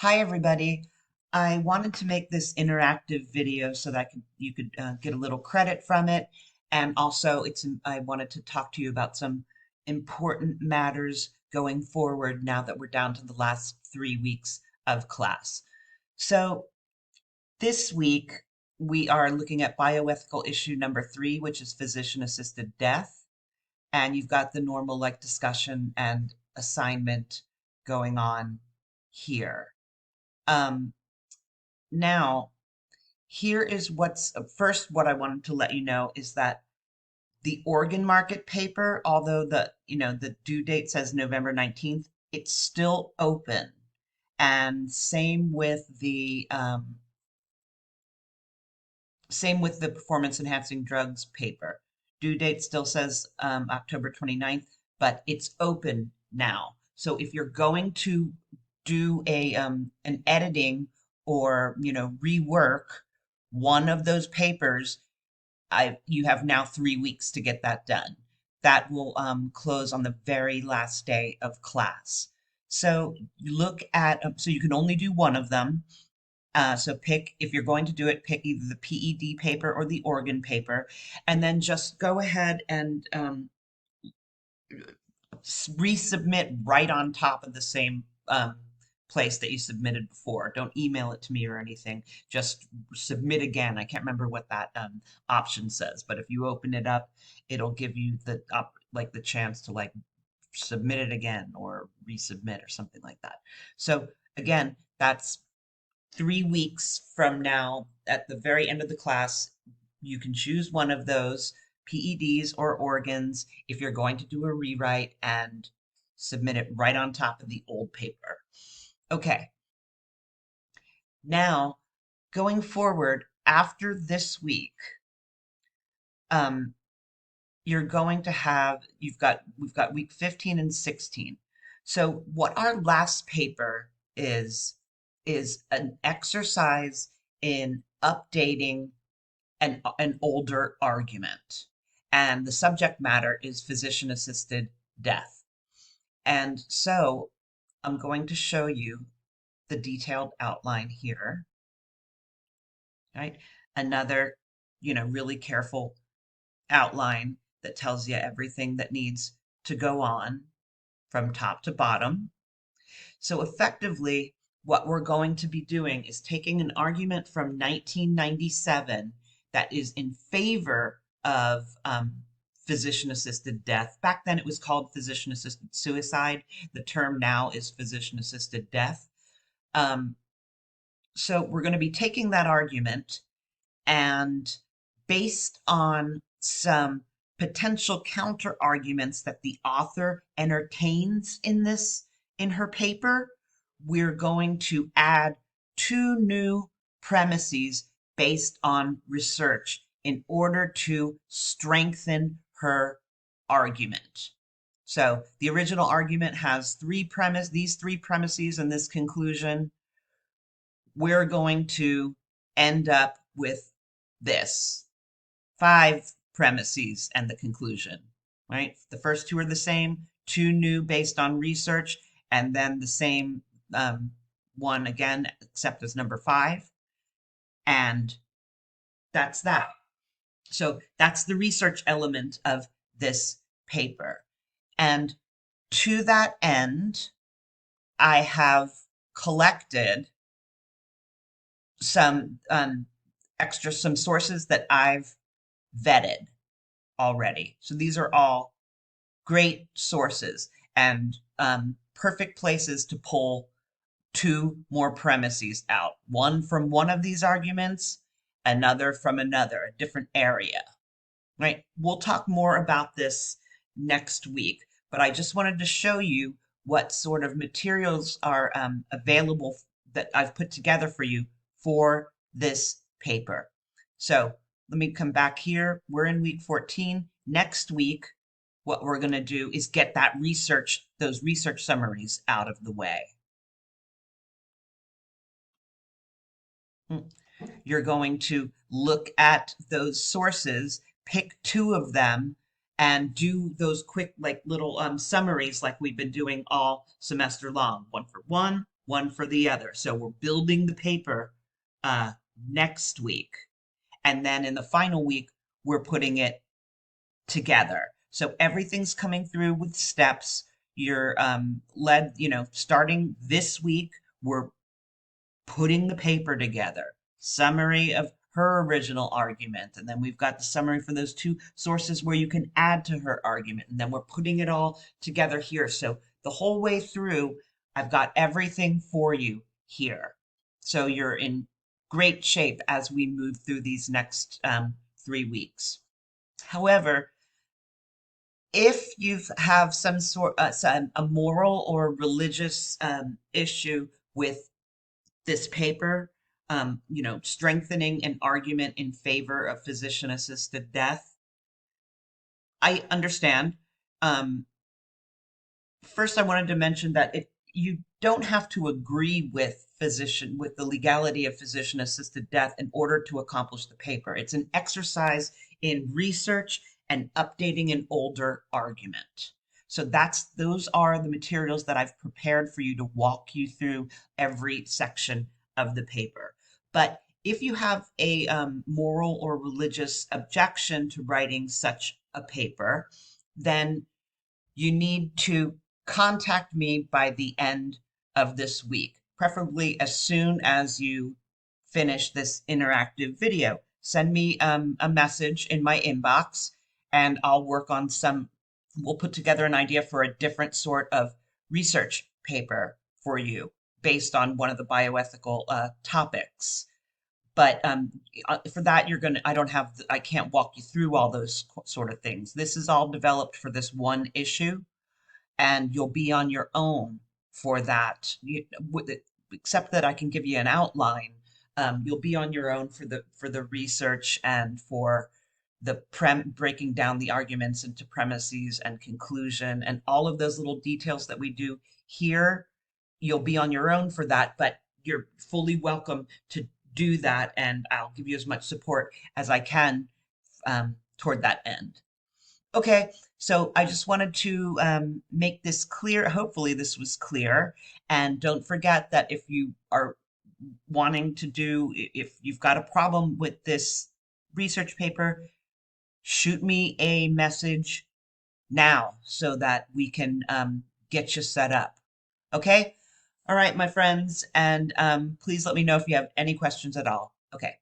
Hi, everybody. I wanted to make this interactive video so that you could get a little credit from it. And also, I wanted to talk to you about some important matters going forward now that we're down to the last 3 weeks of class. So this week, we are looking at bioethical issue number 3, which is physician-assisted death. And you've got the normal like discussion and assignment going on here. Um, Now, here is what I wanted to let you know is that the organ market paper, although the due date says November 19th, it's still open. And same with the performance enhancing drugs paper. Due date still says October 29th, but it's open now. So if you're going to do an editing or rework one of those papers, you have now 3 weeks to get that done. That will close on the very last day of class. So so you can only do one of them. So if you're going to do it, pick either the PED paper or the organ paper, and then just go ahead and resubmit right on top of the same place that you submitted before. Don't email it to me or anything. Just submit again. I can't remember what that option says, but if you open it up, it'll give you the chance to like submit it again or resubmit or something like that. So again, that's 3 weeks from now at the very end of the class. You can choose one of those PEDs or organs if you're going to do a rewrite and submit it right on top of the old paper. Okay, now going forward after this week, um, you're going to have, we've got week 15 and 16. So what our last paper is an exercise in updating an older argument. And the subject matter is physician-assisted death. And so I'm going to show you the detailed outline here, right? Another, really careful outline that tells you everything that needs to go on from top to bottom. So effectively, what we're going to be doing is taking an argument from 1997 that is in favor of physician-assisted death. Back then it was called physician-assisted suicide. The term now is physician-assisted death. Um, so we're going to be taking that argument and based on some potential counter arguments that the author entertains in her paper, we're going to add two new premises based on research in order to strengthen her argument. So the original argument has these three premises and this conclusion. We're going to end up with this 5 premises and the conclusion, right? The first two are the same, two new based on research, and then the same one again, except as number 5. And that's that. So that's the research element of this paper. And to that end, I have collected some some sources that I've vetted already. So these are all great sources and perfect places to pull 2 more premises out. One from one of these arguments, another from another, a different area, right? We'll talk more about this next week, but I just wanted to show you what sort of materials are available that I've put together for you for this paper. So let me come back here. We're in week 14. Next week, what we're going to do is get those research summaries out of the way. You're going to look at those sources, pick 2 of them, and do those quick, like little summaries like we've been doing all semester long. One one for the other. So we're building the paper uh, next week. And then in the final week, we're putting it together. So everything's coming through with steps. You're led, starting this week, we're putting the paper together, summary of her original argument, and then we've got the summary for those two sources where you can add to her argument, and then we're putting it all together here. So the whole way through, I've got everything for you here. So you're in great shape as we move through these next 3 weeks. However, if you have a moral or religious issue with this paper, strengthening an argument in favor of physician-assisted death, I understand. Um, First, I wanted to mention that you don't have to agree with the legality of physician-assisted death in order to accomplish the paper. It's an exercise in research and updating an older argument. So those are the materials that I've prepared for you to walk you through every section of the paper. But if you have a moral or religious objection to writing such a paper, then you need to contact me by the end of this week, preferably as soon as you finish this interactive video. Send me a message in my inbox and I'll work on we'll put together an idea for a different sort of research paper for you based on one of the bioethical topics. But for that, I can't walk you through all those sort of things. This is all developed for this one issue and you'll be on your own for that. Except that I can give you an outline. You'll be on your own for the research and for the breaking down the arguments into premises and conclusion and all of those little details that we do here. You'll be on your own for that, but you're fully welcome to do that, and I'll give you as much support as I can toward that end. Okay, so I just wanted to make this clear. Hopefully, this was clear. And don't forget that if you are if you've got a problem with this research paper, shoot me a message now so that we can get you set up. Okay? All right, my friends. And please let me know if you have any questions at all. Okay.